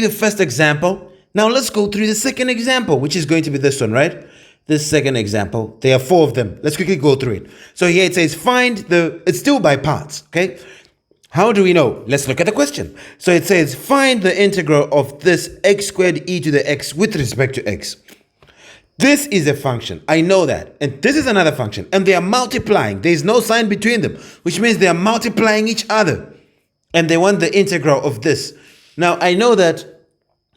the first example. Now let's go through the second example, which is going to be this one, right? This second example. There are 4 of them. Let's quickly go through it. So here it says it's still by parts, okay? How do we know? Let's look at the question. So it says find the integral of this x squared e to the x with respect to x. This is a function. I know that. And this is another function. And they are multiplying. There is no sign between them, which means they are multiplying each other. And they want the integral of this. Now, I know that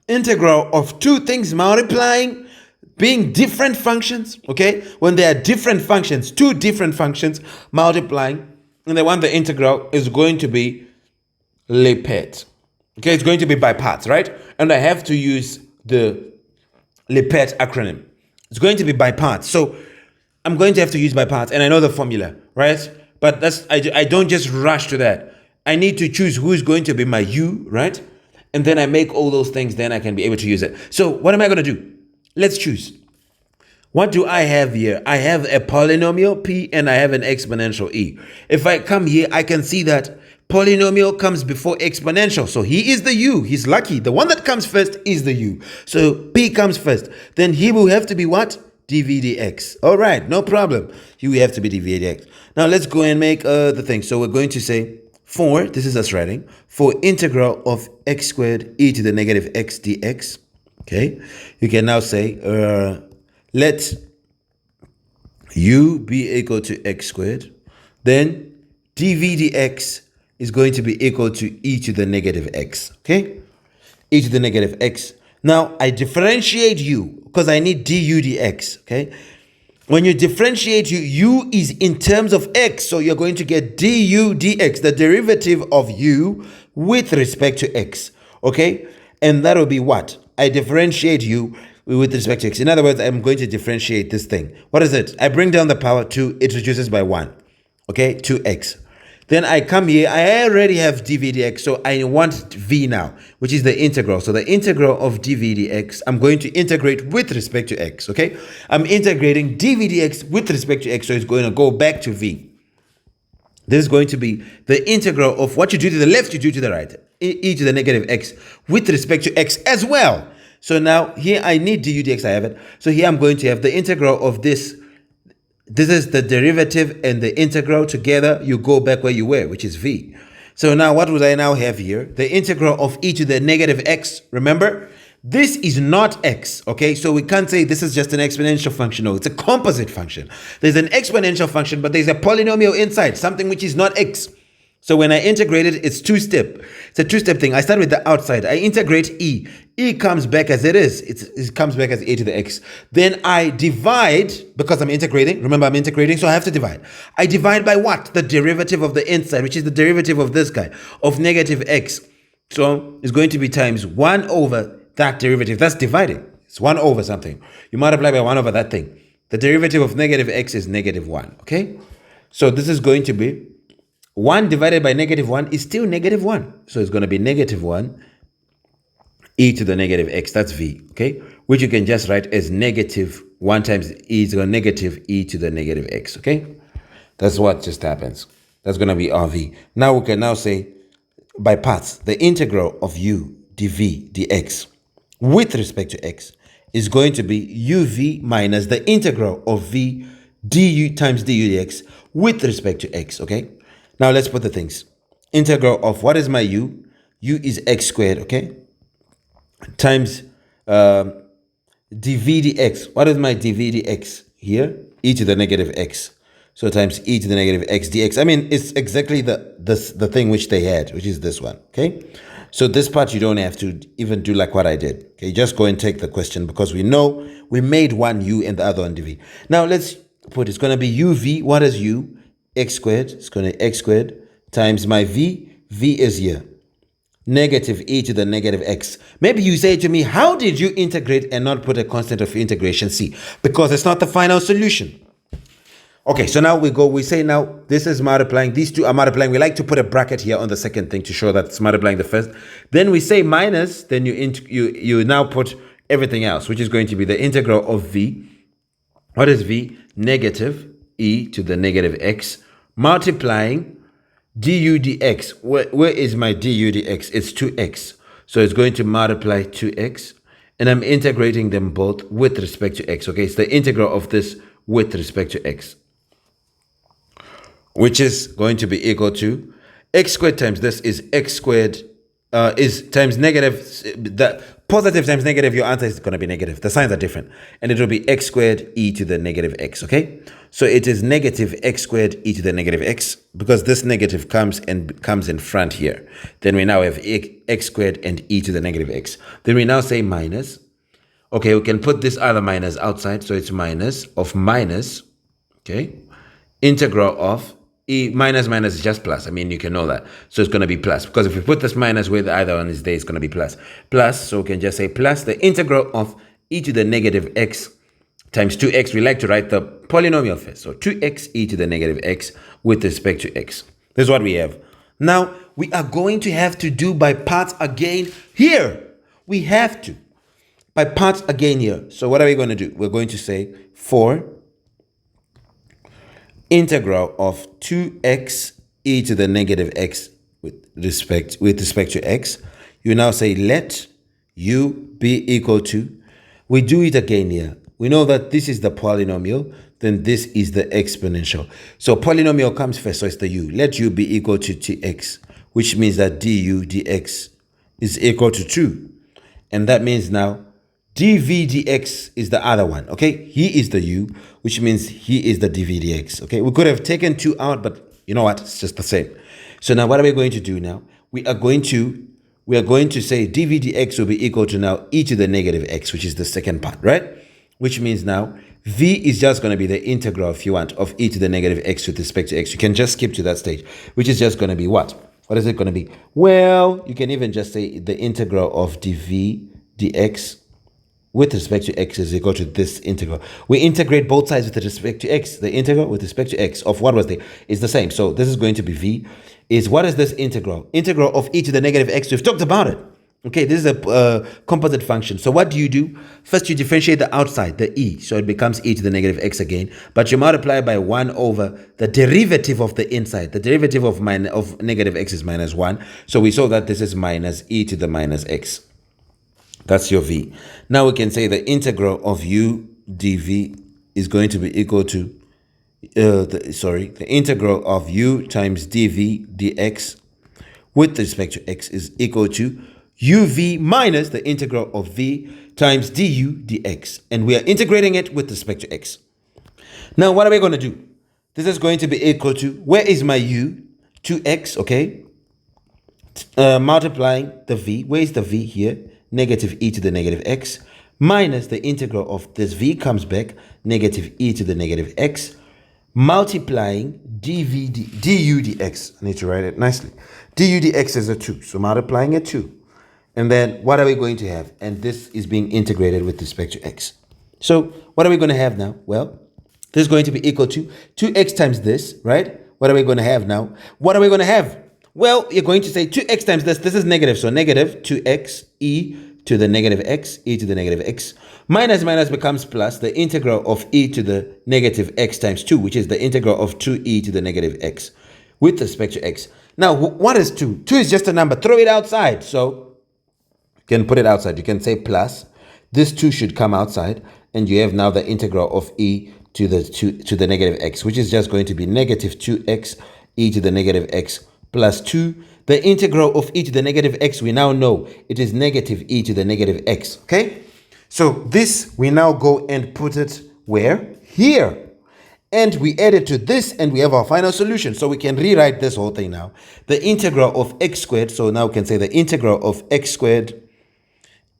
integral of 2 things multiplying, being different functions, okay? When they are different functions, 2 different functions multiplying, and they want the integral is going to be Lipet. Okay, it's going to be by parts, right? And I have to use the Lipet acronym. It's going to be by parts. So I'm going to have to use by parts, and I know the formula, right? But I don't just rush to that. I need to choose who is going to be my u, right? And then I make all those things, then I can be able to use it. So what am I going to do? Let's choose. What do I have here? I have a polynomial p and I have an exponential e. If I come here, I can see that polynomial comes before exponential. So he is the u. He's lucky. The one that comes first is the u. So p comes first. Then he will have to be what? dv dx. All right, no problem. He will have to be dv dx. Now let's go and make the thing. So we're going to say for, this is us writing, for integral of x squared e to the negative x dx. Okay, you can now say let u be equal to x squared, then dv dx is going to be equal to e to the negative x, okay? E to the negative x. Now, I differentiate u because I need du dx, okay? When you differentiate u is in terms of x, so you're going to get du dx, the derivative of u with respect to x, okay? And that will be what? I differentiate u with respect to x. In other words, I'm going to differentiate this thing. What is it? I bring down the power 2, it reduces by 1, okay? 2x. Then I come here, I already have dv dx, so I want v now, which is the integral. So the integral of dv dx, I'm going to integrate with respect to x, okay? I'm integrating dv dx with respect to x, so it's going to go back to v. This is going to be the integral of what you do to the left, you do to the right, e to the negative x with respect to x as well. So now here I need du dx, I have it. So here I'm going to have the integral of this. This is the derivative and the integral together. You go back where you were, which is v. So now what would I now have here? The integral of e to the negative x. Remember, this is not x, okay? So we can't say this is just an exponential function. No, it's a composite function. There's an exponential function, but there's a polynomial inside, something which is not x. So when I integrate it, it's 2-step. It's a 2-step thing. I start with the outside. I integrate e. E comes back as it is. It comes back as e to the x. Then I divide, because I'm integrating. Remember, I'm integrating, so I have to divide. I divide by what? The derivative of the inside, which is the derivative of this guy, of negative x. So it's going to be times 1 over that derivative. That's dividing. It's 1 over something. You multiply by 1 over that thing. The derivative of negative x is negative 1, okay? So this is going to be 1 divided by negative 1 is still negative 1. So it's going to be negative 1 e to the negative x. That's v, okay? Which you can just write as negative 1 times e is going to negative e to the negative x, okay? That's what just happens. That's going to be rv. Now we can now say by parts, the integral of u dv dx with respect to x is going to be uv minus the integral of v du times du dx with respect to x, okay? Now let's put the things. Integral of what is my u? U is x squared, okay? Times dv dx. What is my dv dx here? E to the negative x. So times e to the negative x dx. I mean, it's exactly the thing which they had, which is this one, okay? So this part you don't have to even do like what I did. Okay, just go and take the question because we know we made one u and the other one dv. Now let's put it's going to be uv. What is u? X squared. It's going to be x squared times my v. V is here. Negative e to the negative x. Maybe you say to me, how did you integrate and not put a constant of integration c? Because it's not the final solution. Okay, so now we say now this is multiplying, these two are multiplying. We like to put a bracket here on the second thing to show that it's multiplying the first. Then we say minus, then you now put everything else, which is going to be the integral of v. What is v? Negative e to the negative x multiplying du dx. Where is my du dx? It's 2x. So it's going to multiply 2x, and I'm integrating them both with respect to x. Okay, it's the integral of this with respect to x, which is going to be equal to x squared times this is x squared is times negative, the positive times negative, your answer is going to be negative. The signs are different. And it will be x squared e to the negative x, okay? So it is negative x squared e to the negative x, because this negative comes in front here. Then we now have x squared and e to the negative x. Then we now say minus. Okay, we can put this other minus outside, so it's minus of minus, okay? Integral of e minus minus is just plus. I mean, you can know that. So it's going to be plus, because if we put this minus where the other one is there, it's going to be plus. Plus, so we can just say plus the integral of e to the negative x times 2x. We like to write the polynomial first. So 2x e to the negative x with respect to x. This is what we have. Now, we are going to have to do by parts again here. We have to. By parts again here. So what are we going to do? We're going to say 4 integral of 2x e to the negative x with respect to x. You now say let u be equal to, we do it again here. We know that this is the polynomial, then this is the exponential. So polynomial comes first, so it's the u. Let u be equal to tx, which means that du dx is equal to 2. And that means now dv dx is the other one, okay? He is the u, which means he is the dv dx, okay? We could have taken 2 out, but you know what? It's just the same. So now what are we going to do now? We are going to say dv dx will be equal to now e to the negative x, which is the second part, right? Which means now v is just going to be the integral, if you want, of e to the negative x with respect to x. You can just skip to that stage, which is just going to be what? What is it going to be? Well, you can even just say the integral of dv dx with respect to x is equal to this integral. We integrate both sides with respect to x. The integral with respect to x of what was there is the same. So this is going to be v. Is what is this integral? Integral of e to the negative x. We've talked about it. Okay, this is a composite function. So what do? First, you differentiate the outside, the e. So it becomes e to the negative x again. But you multiply by 1 over the derivative of the inside. The derivative of negative x is minus 1. So we saw that this is minus e to the minus x. That's your v. Now we can say the integral of u dv is going to be equal to, the integral of u times dv dx with respect to x is equal to uv minus the integral of v times du dx. And we are integrating it with respect to x. Now what are we going to do? This is going to be equal to, where is my u? 2x, okay? Multiplying the v. Where is the v here? Negative e to the negative x minus the integral of this v comes back, negative e to the negative x, multiplying du dx. I need to write it nicely. Du dx is a 2, so multiplying a 2. And then what are we going to have? And this is being integrated with respect to x. So what are we going to have now? Well, this is going to be equal to 2x times this, right? What are we going to have now? What are we going to have? Well, you're going to say 2x times this. This is negative. So negative 2x e to the negative x, e to the negative x. Minus minus becomes plus the integral of e to the negative x times 2, which is the integral of 2e to the negative x with respect to x. Now, what is 2? 2 is just a number. Throw it outside. So you can put it outside. You can say plus. This 2 should come outside. And you have now the integral of e to the negative x, which is just going to be negative 2x e to the negative x plus 2. The integral of e to the negative x, we now know it is negative e to the negative x, okay? So this, we now go and put it where? Here. And we add it to this, and we have our final solution. So we can rewrite this whole thing now. The integral of x squared, so now we can say the integral of x squared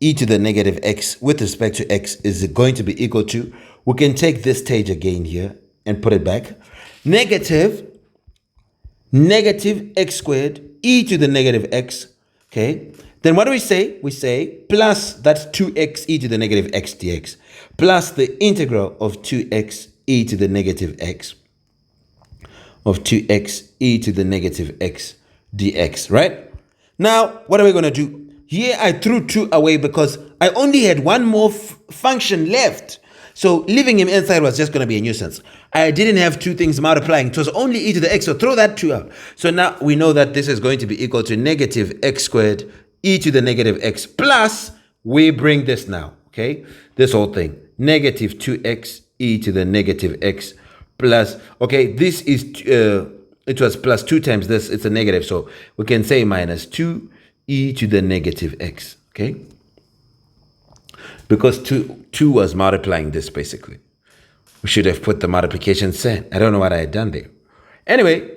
e to the negative x with respect to x is going to be equal to, we can take this stage again here and put it back, negative x squared e to the negative x, okay? Then what do we say? We say plus, that's 2x e to the negative x dx, plus the integral of 2x e to the negative x, of 2x e to the negative x dx, right? Now, what are we going to do? Here I threw 2 away because I only had one more function left. So leaving him inside was just going to be a nuisance. I didn't have 2 things multiplying. It was only e to the x, so throw that 2 out. So now we know that this is going to be equal to negative x squared e to the negative x plus, we bring this now, okay? This whole thing, negative 2x e to the negative x plus, okay, this is, it was plus 2 times this, it's a negative, so we can say minus 2 e to the negative x, okay? Because 2 was multiplying this, basically. We should have put the multiplication sign. I don't know what I had done there. Anyway,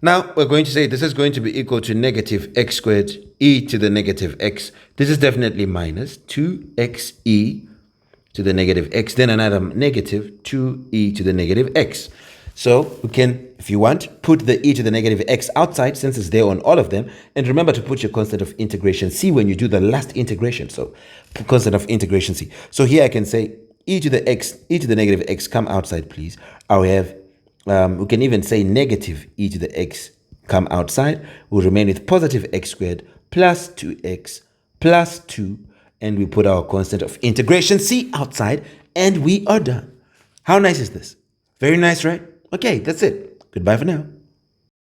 now we're going to say this is going to be equal to negative x squared e to the negative x. This is definitely minus 2xe to the negative x, then another negative 2e to the negative x. So we can, if you want, put the e to the negative x outside since it's there on all of them. And remember to put your constant of integration C when you do the last integration. So constant of integration C. So here I can say e to the x, e to the negative x, come outside, please. I will have, we can even say negative e to the x, come outside. We'll remain with positive x squared plus 2x plus 2. And we put our constant of integration C outside, and we are done. How nice is this? Very nice, right? Okay, that's it. Goodbye for now.